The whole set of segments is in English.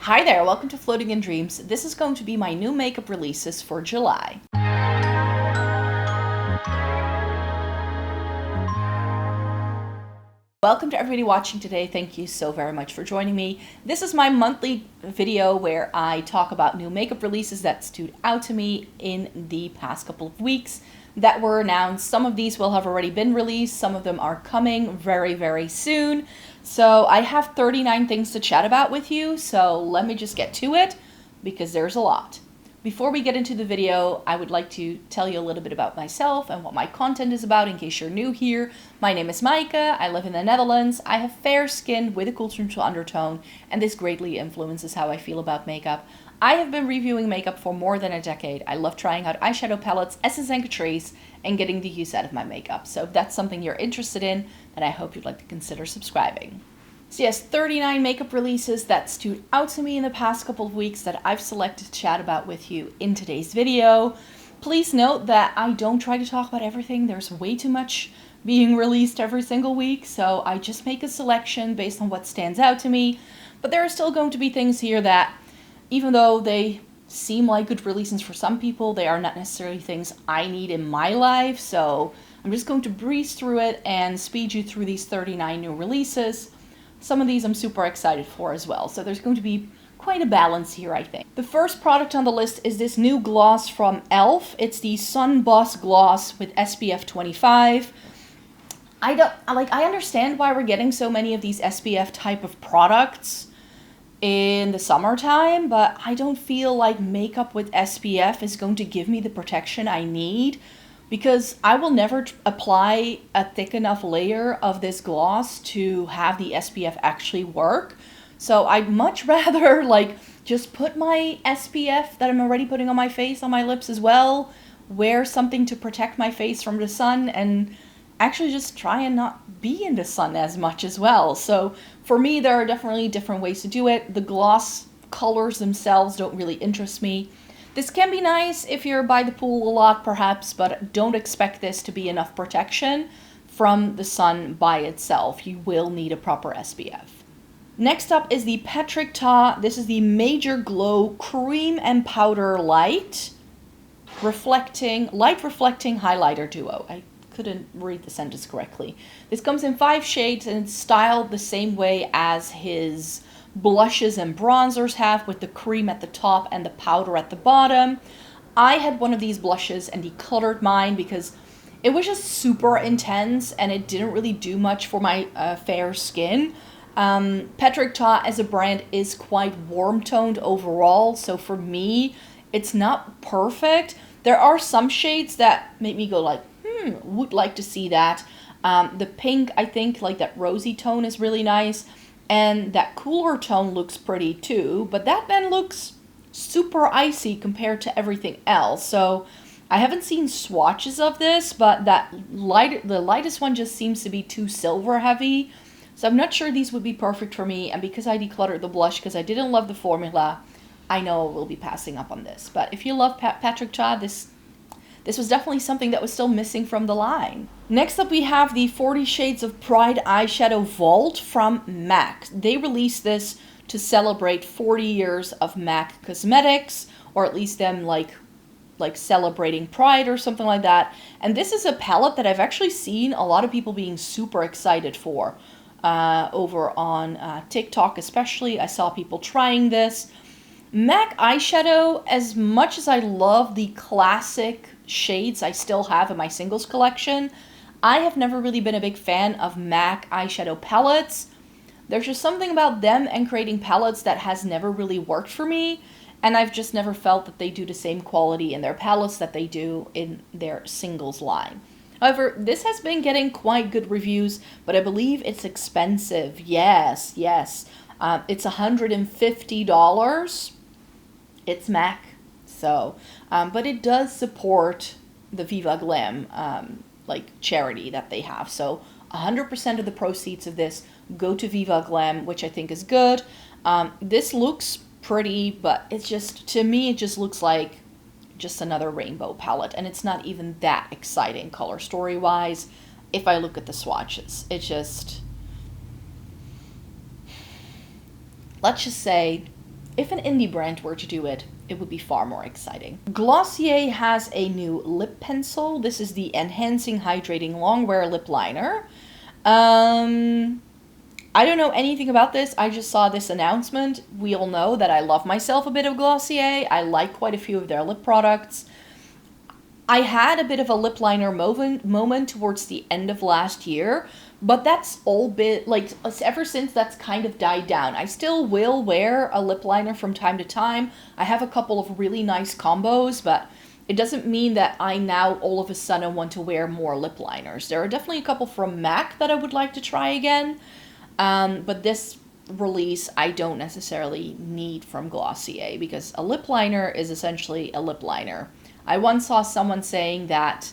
Hi there, welcome to Floating in Dreams. This is going to be my new makeup releases for July. Welcome to everybody watching today. Thank you so very much for joining me. This is my monthly video where I talk about new makeup releases that stood out to me in the past couple of weeks that were announced. Some of these will have already been released. Some of them are coming very, very soon. So I have 39 things to chat about with you. So let me just get to it because there's a lot. Before we get into the video, I would like to tell you a little bit about myself and what my content is about in case you're new here. My name is Maaike, I live in the Netherlands, I have fair skin with a cool neutral undertone, and this greatly influences how I feel about makeup. I have been reviewing makeup for more than a decade. I love trying out eyeshadow palettes, Essence and Catrice, and getting the use out of my makeup. So if that's something you're interested in, then I hope you'd like to consider subscribing. So yes, 39 makeup releases that stood out to me in the past couple of weeks that I've selected to chat about with you in today's video. Please note that I don't try to talk about everything. There's way too much being released every single week, so I just make a selection based on what stands out to me. But there are still going to be things here that, even though they seem like good releases for some people, they are not necessarily things I need in my life. So I'm just going to breeze through it and speed you through these 39 new releases. Some of these I'm super excited for as well, so there's going to be quite a balance here, I think. The first product on the list is this new gloss from e.l.f. It's the Sun Boss Gloss with SPF 25. I understand why we're getting so many of these SPF type of products in the summertime, but I don't feel like makeup with SPF is going to give me the protection I need, because I will never apply a thick enough layer of this gloss to have the SPF actually work. So I'd much rather just put my SPF that I'm already putting on my face on my lips as well, wear something to protect my face from the sun, and actually just try and not be in the sun as much as well. So for me, there are definitely different ways to do it. The gloss colors themselves don't really interest me. This can be nice if you're by the pool a lot, perhaps, but don't expect this to be enough protection from the sun by itself. You will need a proper SPF. Next up is the Patrick Ta. This is the Major Glow Cream and Powder Light reflecting highlighter duo. I couldn't read the sentence correctly. This comes in 5 shades and it's styled the same way as his blushes and bronzers have, with the cream at the top and the powder at the bottom. I had one of these blushes and decolored mine because it was just super intense and it didn't really do much for my fair skin. Patrick Ta as a brand is quite warm toned overall, so for me it's not perfect. There are some shades that make me go like, would like to see that. The pink, I think, like that rosy tone is really nice. And that cooler tone looks pretty too, but that then looks super icy compared to everything else. So I haven't seen swatches of this, but the lightest one just seems to be too silver heavy. So I'm not sure these would be perfect for me. And because I decluttered the blush because I didn't love the formula, I know I will be passing up on this. But if you love Patrick Ta, this was definitely something that was still missing from the line. Next up we have the 40 Shades of Pride Eyeshadow Vault from MAC. They released this to celebrate 40 years of MAC Cosmetics, or at least them like celebrating Pride or something like that. And this is a palette that I've actually seen a lot of people being super excited for over on TikTok especially. I saw people trying this. MAC eyeshadow, as much as I love the classic shades I still have in my singles collection, I have never really been a big fan of MAC eyeshadow palettes. There's just something about them and creating palettes that has never really worked for me, and I've just never felt that they do the same quality in their palettes that they do in their singles line. However, this has been getting quite good reviews, but I believe it's expensive. Yes. It's $150. It's MAC, so, but it does support the Viva Glam, charity that they have. So 100% of the proceeds of this go to Viva Glam, which I think is good. This looks pretty, but it's just, to me, it just looks like just another rainbow palette, and it's not even that exciting color story-wise. If I look at the swatches, it just, let's just say if an indie brand were to do it, it would be far more exciting. Glossier has a new lip pencil. This is the Enhancing Hydrating Longwear Lip Liner. I don't know anything about this. I just saw this announcement. We all know that I love myself a bit of Glossier. I like quite a few of their lip products. I had a bit of a lip liner moment towards the end of last year, but that's all bit, like, ever since that's kind of died down. I still will wear a lip liner from time to time. I have a couple of really nice combos, but it doesn't mean that I now all of a sudden want to wear more lip liners. There are definitely a couple from MAC that I would like to try again, but this release I don't necessarily need from Glossier, because a lip liner is essentially a lip liner. I once saw someone saying that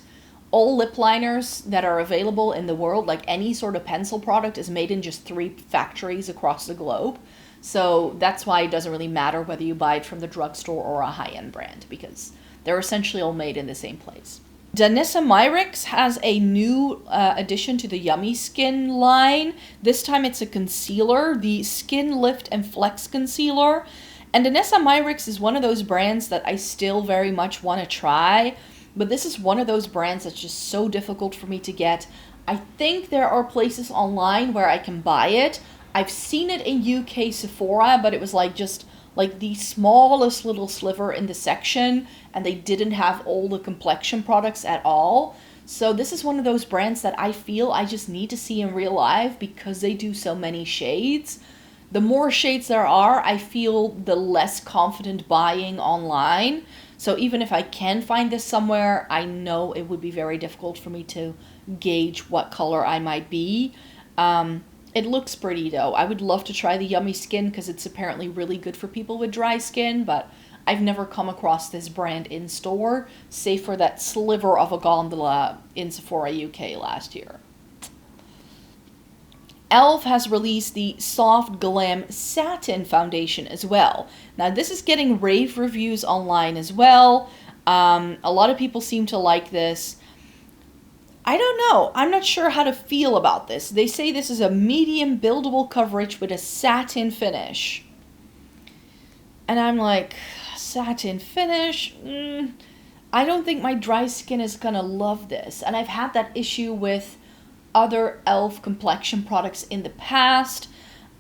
all lip liners that are available in the world, like any sort of pencil product, is made in just 3 factories across the globe. So that's why it doesn't really matter whether you buy it from the drugstore or a high-end brand, because they're essentially all made in the same place. Danessa Myricks has a new addition to the Yummy Skin line. This time it's a concealer, the Skin Lift and Flex Concealer. And Danessa Myricks is one of those brands that I still very much want to try, but this is one of those brands that's just so difficult for me to get. I think there are places online where I can buy it. I've seen it in UK Sephora, but it was like just like the smallest little sliver in the section, and they didn't have all the complexion products at all. So this is one of those brands that I feel I just need to see in real life, because they do so many shades. The more shades there are, I feel the less confident buying online. So even if I can find this somewhere, I know it would be very difficult for me to gauge what color I might be. It looks pretty though. I would love to try the Yummy Skin because it's apparently really good for people with dry skin, but I've never come across this brand in store, save for that sliver of a gondola in Sephora UK last year. e.l.f. has released the Soft Glam Satin Foundation as well. Now this is getting rave reviews online as well. A lot of people seem to like this. I don't know. I'm not sure how to feel about this. They say this is a medium buildable coverage with a satin finish. And I'm like, satin finish? I don't think my dry skin is gonna love this. And I've had that issue with other e.l.f. complexion products in the past.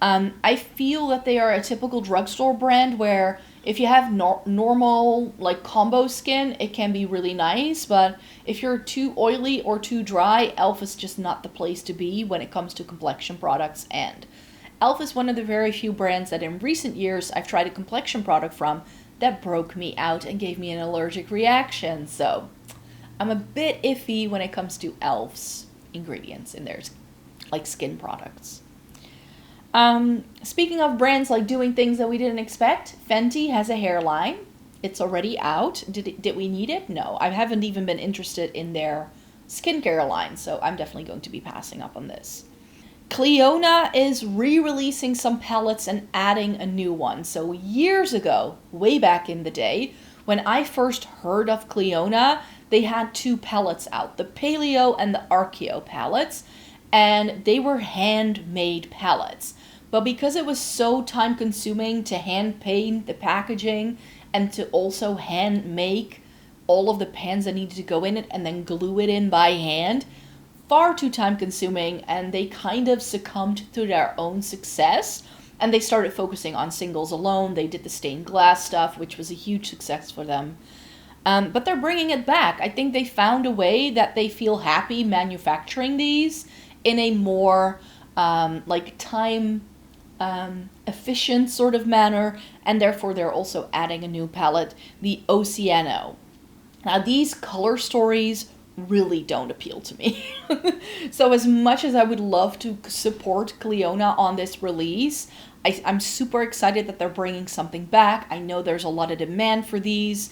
I feel that they are a typical drugstore brand where if you have normal, like, combo skin, it can be really nice, but if you're too oily or too dry, e.l.f. is just not the place to be when it comes to complexion products. And e.l.f. is one of the very few brands that in recent years I've tried a complexion product from that broke me out and gave me an allergic reaction. So I'm a bit iffy when it comes to e.l.f.'s ingredients in their, like, skin products. Speaking of brands like doing things that we didn't expect, Fenty has a hairline. It's already out. Did we need it? No, I haven't even been interested in their skincare line, so I'm definitely going to be passing up on this. Clio is re-releasing some palettes and adding a new one. So years ago, way back in the day, when I first heard of Clio, they had 2 palettes out, the Paleo and the Archeo palettes, and they were handmade palettes. But because it was so time consuming to hand paint the packaging and to also hand make all of the pans that needed to go in it and then glue it in by hand, far too time consuming, and they kind of succumbed to their own success and they started focusing on singles alone. They did the stained glass stuff, which was a huge success for them. But they're bringing it back. I think they found a way that they feel happy manufacturing these in a more like time efficient sort of manner, and therefore they're also adding a new palette, the Oceano. Now these color stories really don't appeal to me. So as much as I would love to support Clio on this release, I'm super excited that they're bringing something back. I know there's a lot of demand for these,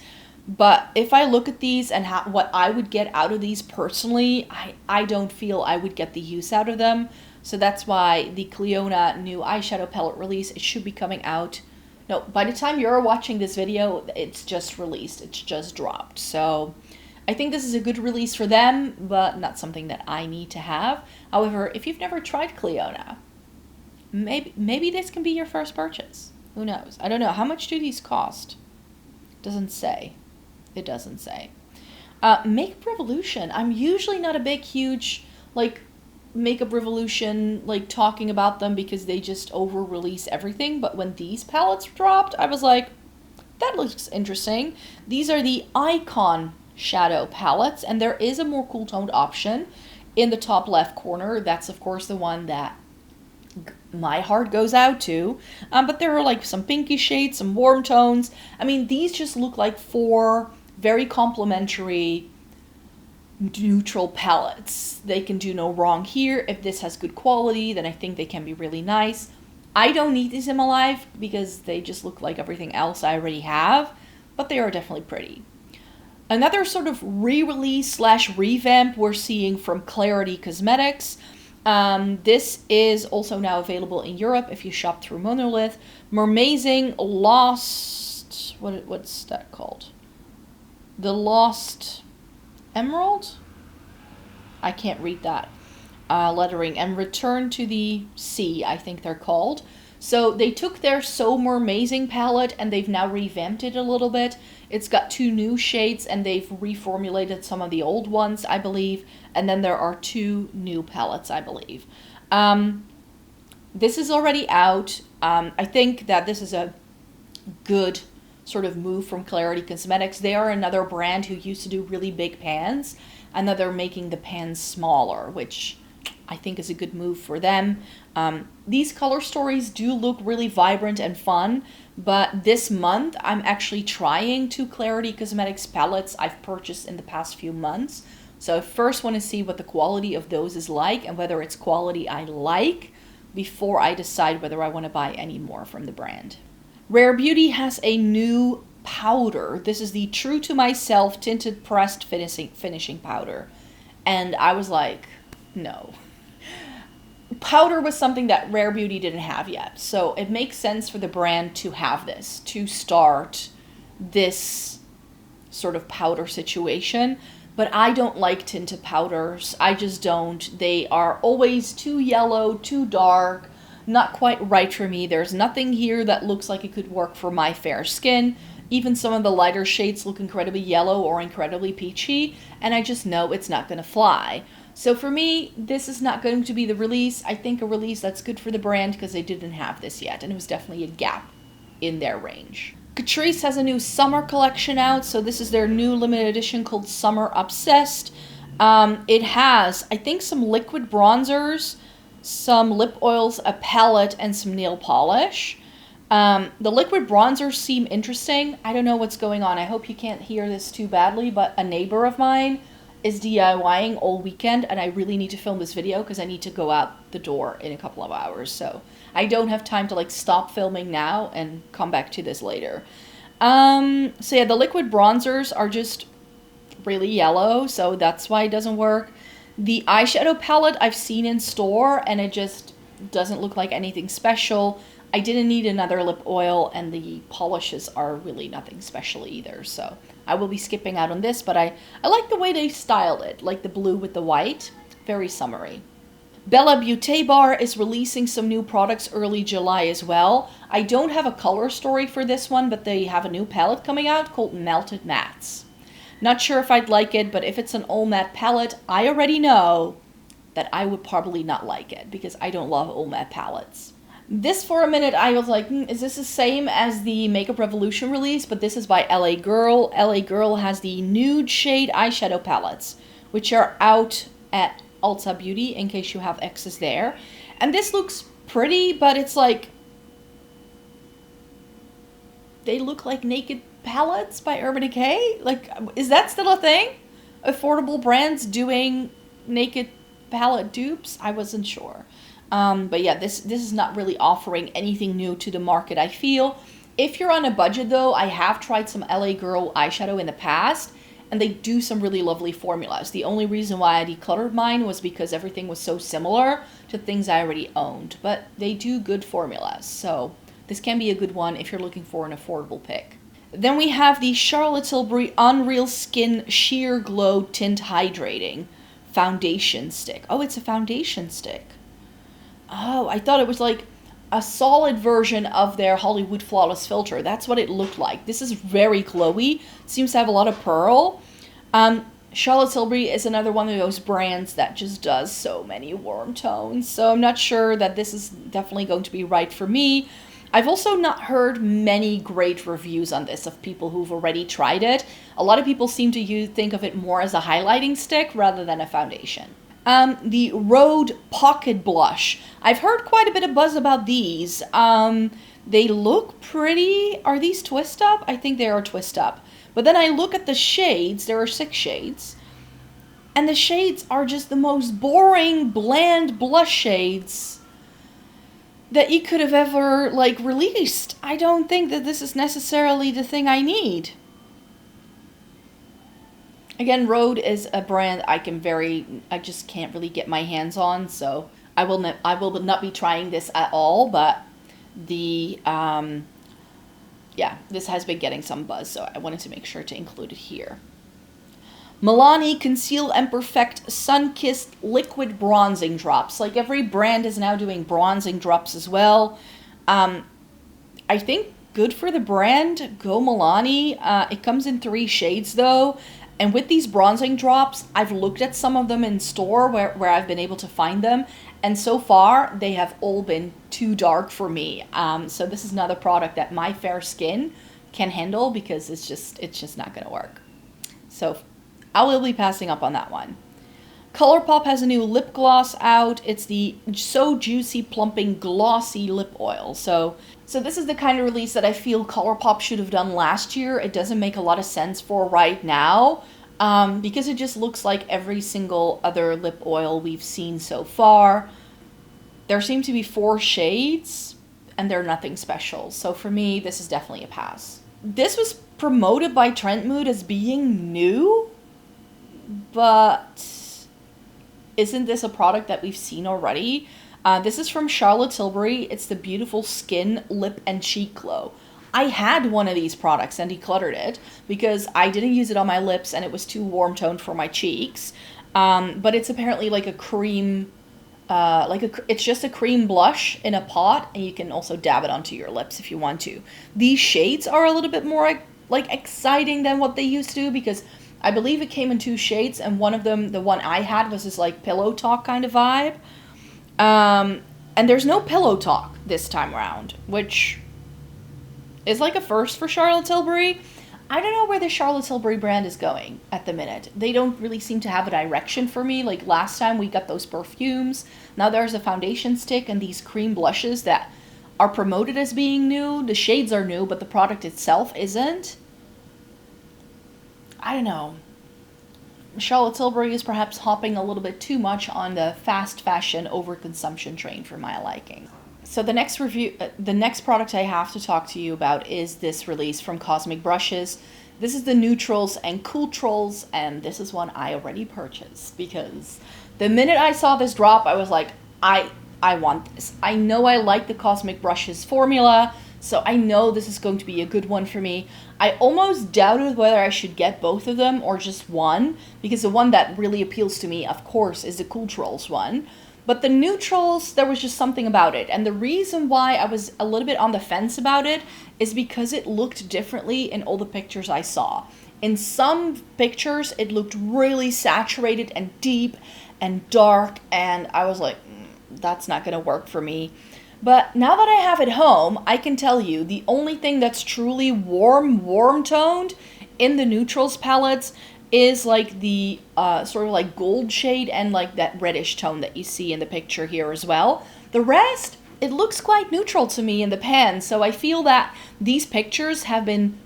but if I look at these and what I would get out of these personally, I don't feel I would get the use out of them. So that's why the Clio new eyeshadow palette release, it should be coming out. No, by the time you're watching this video, it's just released. It's just dropped. So I think this is a good release for them, but not something that I need to have. However, if you've never tried Clio, maybe this can be your first purchase. Who knows? I don't know. How much do these cost? Doesn't say. It doesn't say. Makeup Revolution. I'm usually not a big, huge, like, Makeup Revolution, like, talking about them because they just over-release everything. But when these palettes dropped, I was like, that looks interesting. These are the Icon shadow palettes, and there is a more cool toned option in the top left corner. That's, of course, the one that my heart goes out to. But there are, like, some pinky shades, some warm tones. I mean, these just look like 4 very complementary neutral palettes. They can do no wrong here. If this has good quality, then I think they can be really nice. I don't need these in my life because they just look like everything else I already have, but they are definitely pretty. Another sort of re-release / revamp we're seeing from Clarity Cosmetics. This is also now available in Europe if you shop through Monolith. Mermazing Lost... What's that called? The Lost Emerald? I can't read that lettering. And Return to the Sea, I think they're called. So they took their So Mermazing palette and they've now revamped it a little bit. It's got 2 new shades and they've reformulated some of the old ones, I believe. And then there are 2 new palettes, I believe. This is already out. I think that this is a good sort of move from Clarity Cosmetics. They are another brand who used to do really big pans, and now they're making the pans smaller, which I think is a good move for them. These color stories do look really vibrant and fun, but this month I'm actually trying 2 Clarity Cosmetics palettes I've purchased in the past few months. So I first want to see what the quality of those is like and whether it's quality I like before I decide whether I want to buy any more from the brand. Rare Beauty has a new powder. This is the True to Myself Tinted Pressed Finishing Powder. And I was like, no. Powder was something that Rare Beauty didn't have yet. So it makes sense for the brand to have this, to start this sort of powder situation. But I don't like tinted powders. I just don't. They are always too yellow, too dark. Not quite right for me. There's nothing here that looks like it could work for my fair skin. Even some of the lighter shades look incredibly yellow or incredibly peachy, and I just know it's not going to fly. So for me, this is not going to be the release. I think a release that's good for the brand because they didn't have this yet, and it was definitely a gap in their range. Catrice has a new summer collection out, so this is their new limited edition called Summer Obsessed. It has, I think, some liquid bronzers, some lip oils, a palette, and some nail polish. The liquid bronzers seem interesting. I don't know what's going on. I hope you can't hear this too badly, but a neighbor of mine is DIYing all weekend, and I really need to film this video because I need to go out the door in a couple of hours. So I don't have time to like stop filming now and come back to this later. So yeah, the liquid bronzers are just really yellow, so that's why it doesn't work. The eyeshadow palette I've seen in store, and it just doesn't look like anything special. I didn't need another lip oil, and the polishes are really nothing special either, so I will be skipping out on this, but I like the way they styled it, like the blue with the white. Very summery. Bella Beauty Bar is releasing some new products early July as well. I don't have a color story for this one, but they have a new palette coming out called Melted Mattes. Not sure if I'd like it, but if it's an all matte palette, I already know that I would probably not like it because I don't love all matte palettes. This, for a minute, I was like, is this the same as the Makeup Revolution release? But this is by LA Girl. LA Girl has the nude shade eyeshadow palettes, which are out at Ulta Beauty, in case you have access there. And this looks pretty, but it's like, they look like naked palettes by Urban Decay? Like, is that still a thing? Affordable brands doing naked palette dupes? I wasn't sure. But yeah, this is not really offering anything new to the market, I feel. If you're on a budget though, I have tried some LA Girl eyeshadow in the past, and they do some really lovely formulas. The only reason why I decluttered mine was because everything was so similar to things I already owned. But they do good formulas, so this can be a good one if you're looking for an affordable pick. Then we have the Charlotte Tilbury Unreal Skin Sheer Glow Tint Hydrating Foundation Stick. Oh, it's a foundation stick. Oh, I thought it was like a solid version of their Hollywood Flawless filter. That's what it looked like. This is very glowy. Seems to have a lot of pearl. Charlotte Tilbury is another one of those brands that just does so many warm tones. So I'm not sure that this is definitely going to be right for me. I've also not heard many great reviews on this of people who've already tried it. A lot of people seem to think of it more as a highlighting stick rather than a foundation. The Rhode Pocket Blush. I've heard quite a bit of buzz about these. They look pretty. Are these twist up? I think they are twist up. But then I look at the shades. There are 6 shades. And the shades are just the most boring, bland blush shades that you could have ever, like, released. I don't think that this is necessarily the thing I need. Again, Rhode is a brand I just can't really get my hands on, so I will not be trying this at all, but yeah, this has been getting some buzz, so I wanted to make sure to include it here. Milani Conceal and Perfect Sun-Kissed Liquid Bronzing Drops. Like, every brand is now doing bronzing drops as well. I think good for the brand. Go Milani. It comes in 3 shades, though. And with these bronzing drops, I've looked at some of them in store where I've been able to find them. And so far, they have all been too dark for me. So this is another product that my fair skin can handle because it's just not going to work. So I will be passing up on that one. ColourPop has a new lip gloss out. It's the So Juicy Plumping Glossy Lip Oil. So this is the kind of release that I feel ColourPop should have done last year. It doesn't make a lot of sense for right now because it just looks like every single other lip oil we've seen so far. There seem to be 4 shades and they're nothing special. So for me, this is definitely a pass. This was promoted by Trend Mood as being new, but isn't this a product that we've seen already? This is from Charlotte Tilbury. It's the Beautiful Skin Lip and Cheek Glow. I had one of these products and decluttered it because I didn't use it on my lips and it was too warm toned for my cheeks. But it's apparently like a cream, it's just a cream blush in a pot, and you can also dab it onto your lips if you want to. These shades are a little bit more like exciting than what they used to do because I believe it came in 2 shades, and one of them, the one I had, was this like pillow talk kind of vibe. And there's no pillow talk this time around, which is like a first for Charlotte Tilbury. I don't know where the Charlotte Tilbury brand is going at the minute. They don't really seem to have a direction for me. Like last time we got those perfumes. Now there's a foundation stick and these cream blushes that are promoted as being new. The shades are new, but the product itself isn't. I don't know. Charlotte Tilbury is perhaps hopping a little bit too much on the fast fashion overconsumption train for my liking. So the next product I have to talk to you about is this release from Cosmic Brushes. This is the Neutrals and Cool Trolls, and this is one I already purchased because the minute I saw this drop, I was like, I want this. I know I like the Cosmic Brushes formula, so I know this is going to be a good one for me. I almost doubted whether I should get both of them or just one, because the one that really appeals to me, of course, is the Cool Trolls one. But the Neutrals, there was just something about it. And the reason why I was a little bit on the fence about it is because it looked differently in all the pictures I saw. In some pictures, it looked really saturated and deep and dark, and I was like, that's not going to work for me. But now that I have it home, I can tell you the only thing that's truly warm toned in the Neutrals palettes is like the sort of like gold shade and like that reddish tone that you see in the picture here as well. The rest, it looks quite neutral to me in the pan, so I feel that these pictures have been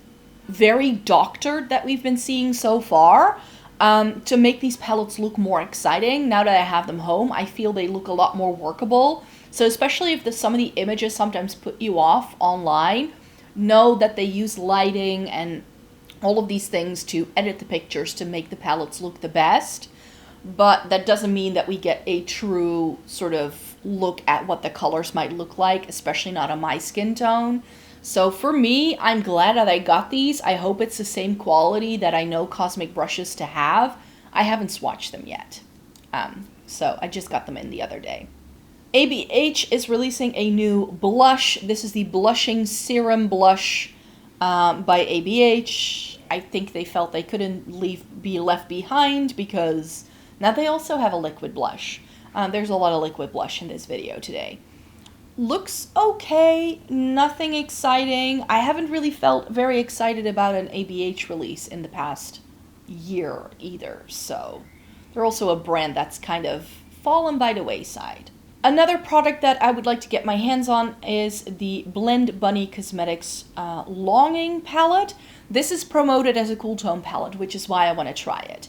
very doctored that we've been seeing so far to make these palettes look more exciting. Now that I have them home, I feel they look a lot more workable. So especially if some of the images sometimes put you off online, know that they use lighting and all of these things to edit the pictures to make the palettes look the best. But that doesn't mean that we get a true sort of look at what the colors might look like, especially not on my skin tone. So for me, I'm glad that I got these. I hope it's the same quality that I know Cosmic Brushes to have. I haven't swatched them yet. So I just got them in the other day. ABH is releasing a new blush. This is the Blushing Serum Blush by ABH. I think they felt they couldn't be left behind because now they also have a liquid blush. There's a lot of liquid blush in this video today. Looks okay, nothing exciting. I haven't really felt very excited about an ABH release in the past year either, so they're also a brand that's kind of fallen by the wayside. Another product that I would like to get my hands on is the Blend Bunny Cosmetics Longing palette. This is promoted as a cool tone palette, which is why I want to try it.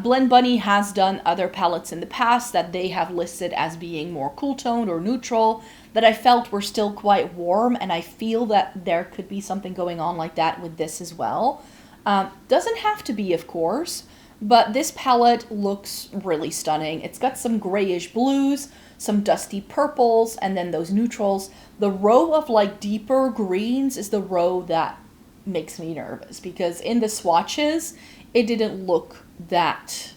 Blend Bunny has done other palettes in the past that they have listed as being more cool toned or neutral that I felt were still quite warm, and I feel that there could be something going on like that with this as well. Doesn't have to be, of course, but this palette looks really stunning. It's got some grayish blues, some dusty purples, and then those neutrals. The row of like deeper greens is the row that makes me nervous because in the swatches, it didn't look that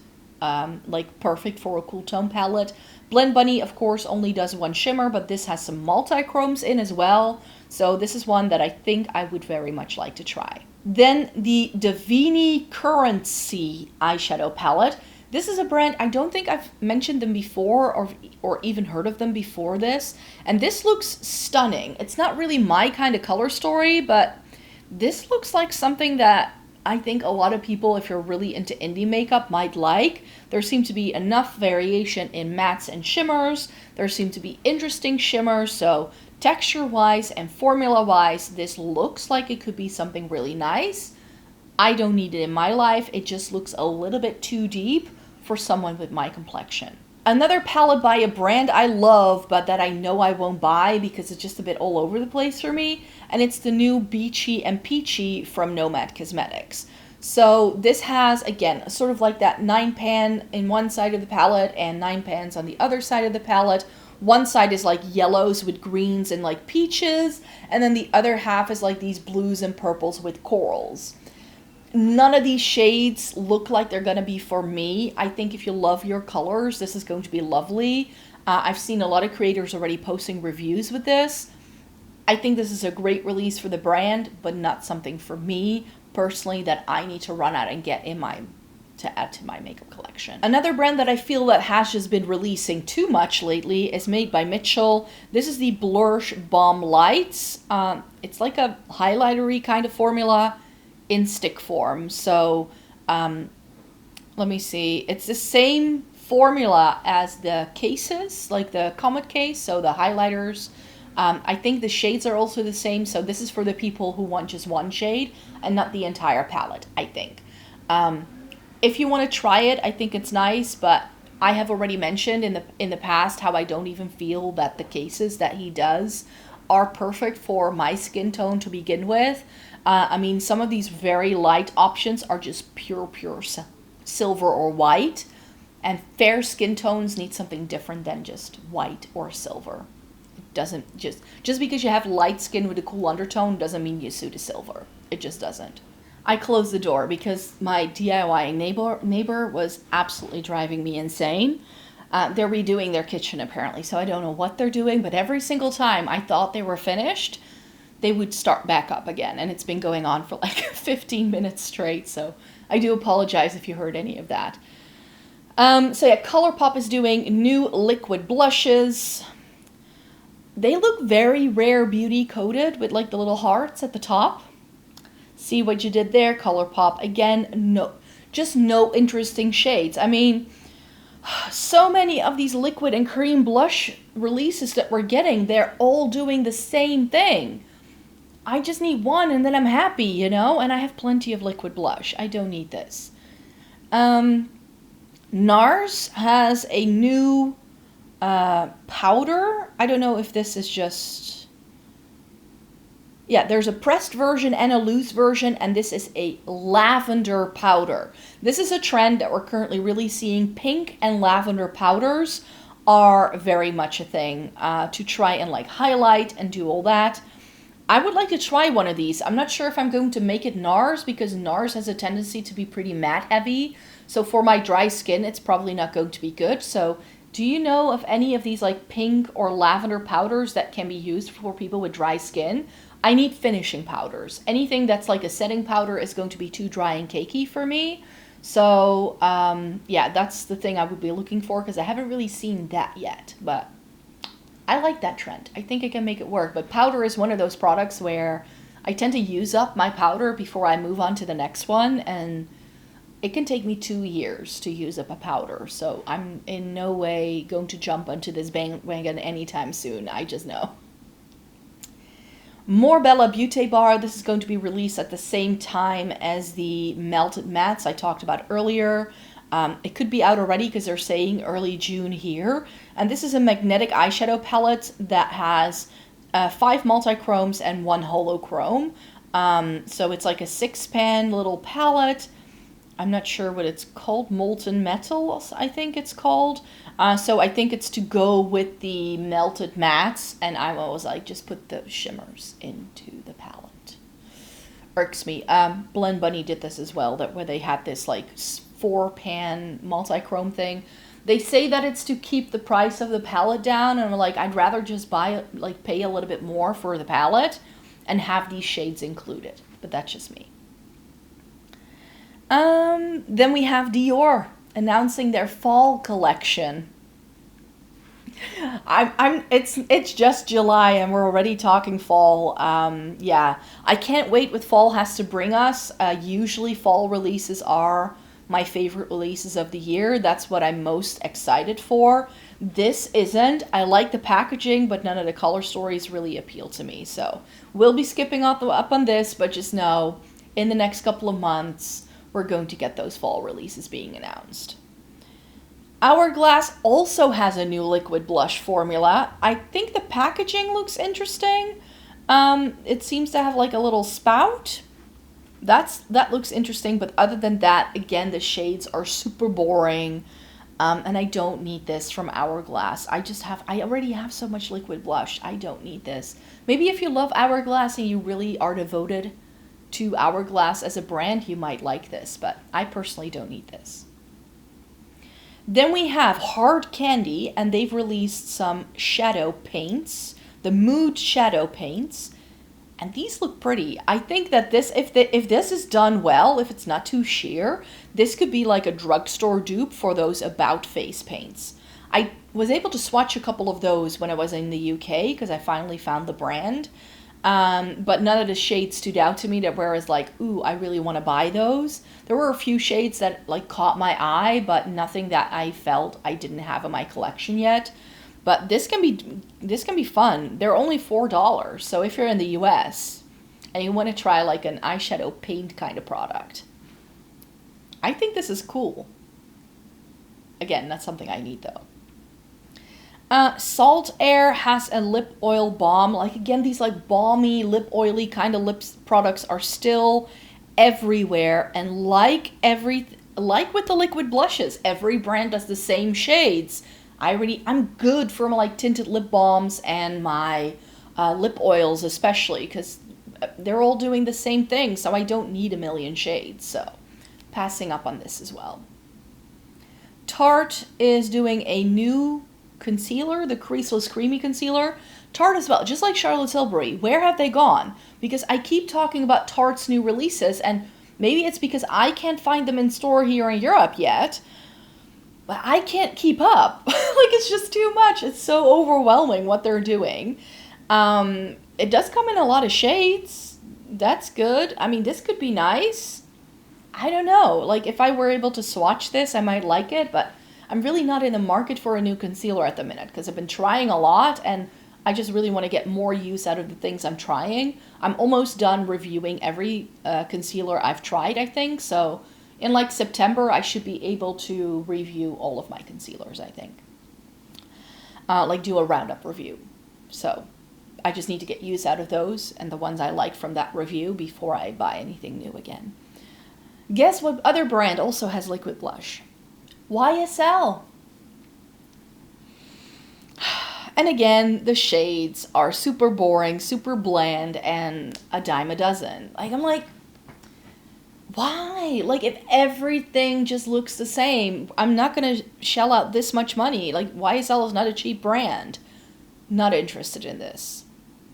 like perfect for a cool tone palette. Blend Bunny, of course, only does one shimmer, but this has some multi-chromes in as well. So this is one that I think I would very much like to try. Then the Davini Currency eyeshadow palette. This is a brand, I don't think I've mentioned them before or even heard of them before this. And this looks stunning. It's not really my kind of color story, but this looks like something that I think a lot of people, if you're really into indie makeup, might like. There seems to be enough variation in mattes and shimmers. There seem to be interesting shimmers. So texture-wise and formula-wise, this looks like it could be something really nice. I don't need it in my life. It just looks a little bit too deep for someone with my complexion. Another palette by a brand I love, but that I know I won't buy because it's just a bit all over the place for me, and it's the new Beachy and Peachy from Nomad Cosmetics. So this has, again, sort of like that 9-pan in one side of the palette and 9 pans on the other side of the palette. One side is like yellows with greens and like peaches, and then the other half is like these blues and purples with corals. None of these shades look like they're going to be for me. I think if you love your colors, this is going to be lovely. I've seen a lot of creators already posting reviews with this. I think this is a great release for the brand, but not something for me personally that I need to run out and get to add to my makeup collection. Another brand that I feel that has just been releasing too much lately is made by Mitchell. This is the Blursh Balm Lights. It's like a highlightery kind of formula in stick form. So let me see. It's the same formula as the cases, like the Comet case, so the highlighters. I think the shades are also the same, so this is for the people who want just one shade and not the entire palette, I think. If you want to try it, I think it's nice, but I have already mentioned in the past how I don't even feel that the cases that he does are perfect for my skin tone to begin with. I mean, some of these very light options are just pure silver or white, and fair skin tones need something different than just white or silver. It doesn't just because you have light skin with a cool undertone doesn't mean you suit a silver. It just doesn't. I closed the door because my DIY neighbor was absolutely driving me insane. They're redoing their kitchen apparently, so I don't know what they're doing, but every single time I thought they were finished, they would start back up again, and it's been going on for like 15 minutes straight, so I do apologize if you heard any of that. So yeah, ColourPop is doing new liquid blushes. They look very Rare Beauty coated with like the little hearts at the top. See what you did there, ColourPop. Again, just no interesting shades. I mean, so many of these liquid and cream blush releases that we're getting, they're all doing the same thing. I just need one and then I'm happy, you know? And I have plenty of liquid blush. I don't need this. NARS has a new powder. I don't know if this is just... Yeah, there's a pressed version and a loose version, and this is a lavender powder. This is a trend that we're currently really seeing. Pink and lavender powders are very much a thing to try and like highlight and do all that. I would like to try one of these. I'm not sure if I'm going to make it NARS because NARS has a tendency to be pretty matte heavy. So for my dry skin, it's probably not going to be good. So Do you know of any of these like pink or lavender powders that can be used for people with dry skin? I need finishing powders. Anything that's like a setting powder is going to be too dry and cakey for me. So, yeah, that's the thing I would be looking for because I haven't really seen that yet. But I like that trend. I think I can make it work. But powder is one of those products where I tend to use up my powder before I move on to the next one. And it can take me 2 years to use up a powder. So I'm in no way going to jump onto this bandwagon anytime soon. I just know. More Bella Beauty Bar. This is going to be released at the same time as the Melted Mattes I talked about earlier. It could be out already because they're saying early June here. And this is a magnetic eyeshadow palette that has 5 multi-chromes and 1 holochrome. So it's like a 6-pan little palette. I'm not sure what it's called. Molten Metal, I think it's called. So I think it's to go with the Melted Mattes. And I was like, just put the shimmers into the palette. Irks me. Blend Bunny did this as well, where they had this like 4-pan multi-chrome thing. They say that it's to keep the price of the palette down. And I'm like, I'd rather just pay a little bit more for the palette and have these shades included. But that's just me. Then we have Dior announcing their fall collection. It's just July and we're already talking fall. Yeah, I can't wait what fall has to bring us. Usually fall releases are my favorite releases of the year. That's what I'm most excited for. This isn't. I like the packaging, but none of the color stories really appeal to me. So we'll be skipping up on this, but just know in the next couple of months, we're going to get those fall releases being announced. Hourglass also has a new liquid blush formula. I think the packaging looks interesting. It seems to have like a little spout. That looks interesting, but other than that, again, the shades are super boring. And I don't need this from Hourglass. I already have so much liquid blush. I don't need this. Maybe if you love Hourglass and you really are devoted to Hourglass as a brand, you might like this, but I personally don't need this. Then we have Hard Candy, and they've released some shadow paints, the Mood Shadow Paints, and these look pretty. I think that this, if this is done well, if it's not too sheer, this could be like a drugstore dupe for those About Face paints. I was able to swatch a couple of those when I was in the UK because I finally found the brand. But none of the shades stood out to me that whereas like, ooh, I really want to buy those. There were a few shades that like caught my eye, but nothing that I felt I didn't have in my collection yet. But this can be fun. They're only $4. So if you're in the US and you want to try like an eyeshadow paint kind of product, I think this is cool. Again, that's something I need though. Salt Air has a lip oil balm. Like again, these like balmy, lip oily kind of lips products are still everywhere. And like with the liquid blushes, every brand does the same shades. I'm good for my like tinted lip balms and my lip oils especially because they're all doing the same thing. So I don't need a million shades. So passing up on this as well. Tarte is doing a new concealer, the Creaseless Creamy Concealer. Tarte as well, just like Charlotte Tilbury. Where have they gone? Because I keep talking about Tarte's new releases, and maybe it's because I can't find them in store here in Europe yet, but I can't keep up. Like, it's just too much. It's so overwhelming what they're doing. It does come in a lot of shades. That's good. I mean, this could be nice. I don't know. Like, if I were able to swatch this, I might like it, but I'm really not in the market for a new concealer at the minute because I've been trying a lot and I just really want to get more use out of the things I'm trying. I'm almost done reviewing every concealer I've tried, I think. So in like September, I should be able to review all of my concealers, I think. Like do a roundup review. So I just need to get use out of those and the ones I like from that review before I buy anything new again. Guess what other brand also has liquid blush? YSL. And again, the shades are super boring, super bland, and a dime a dozen. Like, I'm like, Why? Like, if everything just looks the same, I'm not going to shell out this much money. Like, YSL is not a cheap brand. Not interested in this.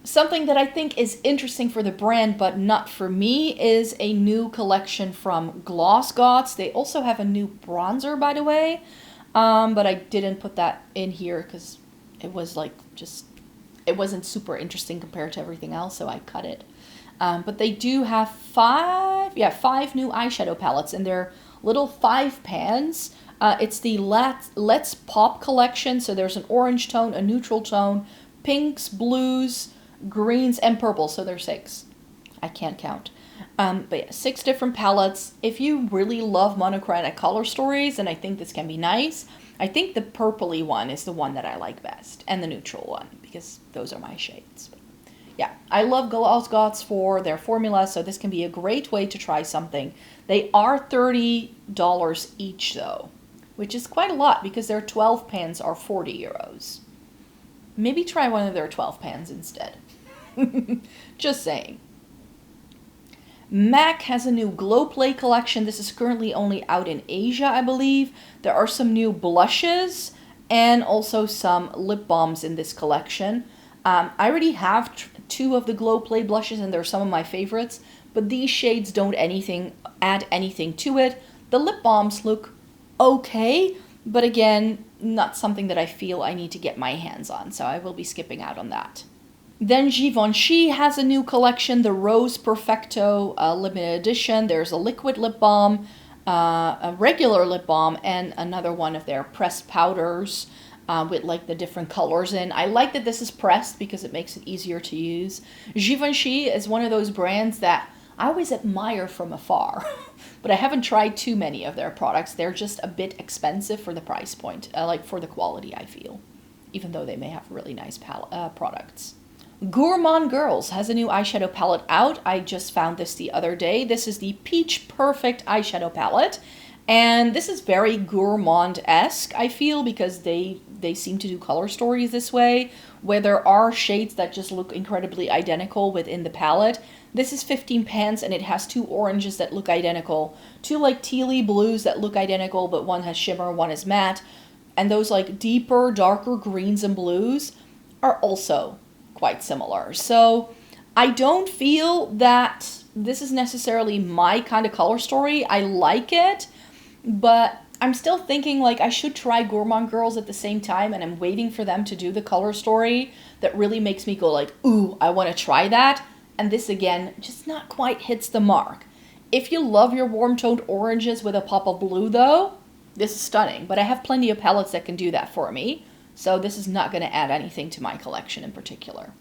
Something that I think is interesting for the brand, but not for me, is a new collection from Gloss Gods. They also have a new bronzer, by the way. But I didn't put that in here because it was like it wasn't super interesting compared to everything else, so I cut it. But they do have five new eyeshadow palettes, and they're little 5 pans. It's the Let's Pop collection, so there's an orange tone, a neutral tone, pinks, blues, greens, and purple, so there's 6. I can't count. But yeah, 6 different palettes. If you really love monochromatic color stories, and I think this can be nice, I think the purpley one is the one that I like best, and the neutral one, because those are my shades. Yeah, I love Gloss Gods for their formula, so this can be a great way to try something. They are $30 each, though, which is quite a lot because their 12 pans are 40 euros. Maybe try one of their 12 pans instead. Just saying. MAC has a new Glow Play collection. This is currently only out in Asia, I believe. There are some new blushes and also some lip balms in this collection. I already have 2 of the Glow Play blushes, and they're some of my favorites, but these shades don't add anything to it. The lip balms look okay, but again, not something that I feel I need to get my hands on, so I will be skipping out on that. Then Givenchy has a new collection, the Rose Perfecto limited edition. There's a liquid lip balm, a regular lip balm, and another one of their pressed powders. With like the different colors in. I like that this is pressed because it makes it easier to use. Givenchy is one of those brands that I always admire from afar, but I haven't tried too many of their products. They're just a bit expensive for the price point, like for the quality, I feel, even though they may have really nice products. Gourmand Girls has a new eyeshadow palette out. I just found this the other day. This is the Peach Perfect eyeshadow palette. And this is very gourmand-esque, I feel, because they seem to do color stories this way, where there are shades that just look incredibly identical within the palette. This is 15 pans, and it has 2 oranges that look identical, 2 like tealy blues that look identical, but one has shimmer, one is matte. And those like deeper, darker greens and blues are also quite similar. So I don't feel that this is necessarily my kind of color story. I like it. But I'm still thinking like I should try Gourmand Girls at the same time, and I'm waiting for them to do the color story that really makes me go like, ooh, I want to try that. And this again just not quite hits the mark. If you love your warm toned oranges with a pop of blue though, this is stunning. But I have plenty of palettes that can do that for me. So this is not going to add anything to my collection in particular.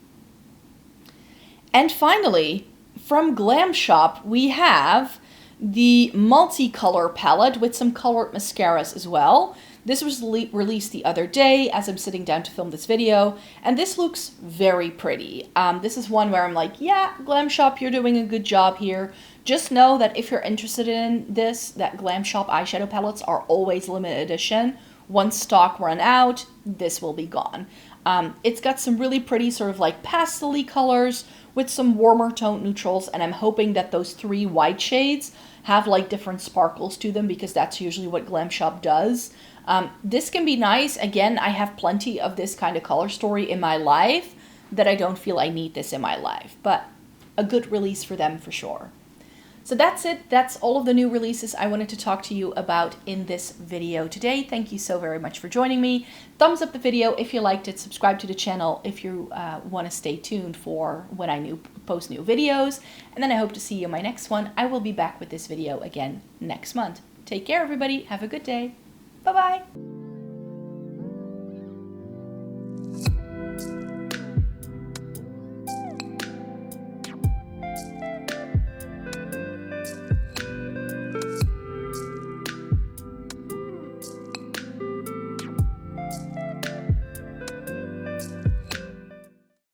And finally, from Glam Shop, we have the multicolor palette with some colored mascaras as well. This was released the other day as I'm sitting down to film this video, and this looks very pretty. This is one where I'm like, yeah, Glam Shop, you're doing a good job here. Just know that if you're interested in this, that Glam Shop eyeshadow palettes are always limited edition. Once stock run out, this will be gone. It's got some really pretty sort of like pastel-y colors with some warmer toned neutrals, and I'm hoping that those 3 white shades have like different sparkles to them, because that's usually what Glam Shop does. This can be nice. Again, I have plenty of this kind of color story in my life that I don't feel I need this in my life, but a good release for them for sure. So that's it. That's all of the new releases I wanted to talk to you about in this video today. Thank you so very much for joining me. Thumbs up the video if you liked it. Subscribe to the channel if you want to stay tuned for when I post new videos. And then I hope to see you in my next one. I will be back with this video again next month. Take care, everybody. Have a good day. Bye-bye.